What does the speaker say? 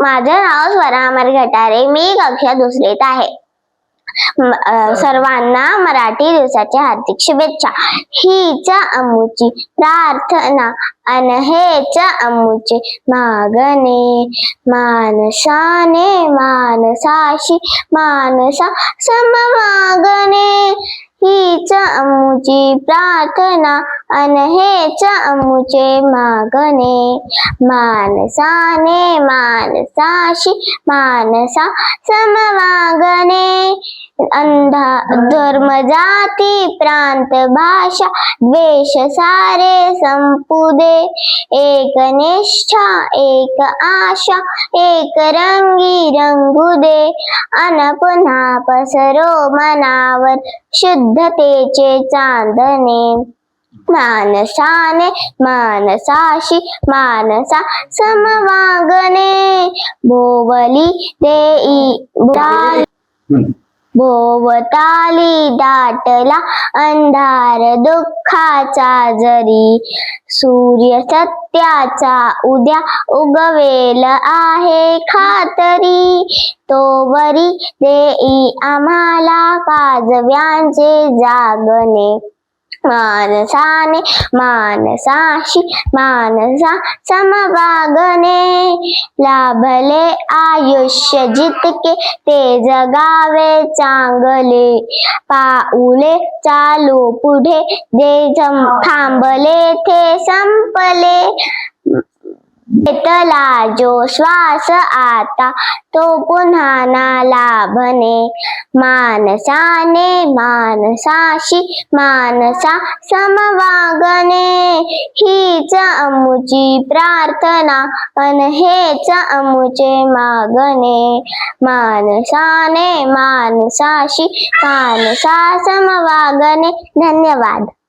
माझं नाव स्वरा अमर घटारे. मी कक्षा दुसरीत आहे. सर्वांना मराठी दिवसाच्या हार्दिक शुभेच्छा. हीच अमुची प्रार्थना अन हेच अमुचे मागणे. मानसाने मानसाशी मानसा सममागणे. हीच अमुची प्रार्थना अन हेच अमुचे मागणे. मानसाने मानसाशी मानसा समवागणे. धर्म जाती प्रांत भाषा द्वेष सारे संपू दे. एक निष्ठा एक आशा एक रंगी रंगू दे. अन पुन्हा पसरो मनावर शुद्धतेचे चांदणे. मानसाने मानसाशी मानसा समवागणे. भोवली देई भोवताली दाटला अंधार दुःखाचा जरी. सूर्य सत्याचा उद्या उगवेल आहे खातरी. तोवरी देई आम्हाला काजव्यांचे जागणे. मानसाने मानसाशी मानसा समवागणे. लाभले आयुष्य जितके ते जगावे चांगले. पाऊले चालू पुढे जे थांबले ते संपले. घेतला जो श्वास आता तो पुन्हा ना लाभणे. मानसाने मानसाशी मानसा समवागणे. हीच अमुची प्रार्थना अन हेच अमुचे मागणे. मानसाने मानसाशी मानसा समवागणे. धन्यवाद.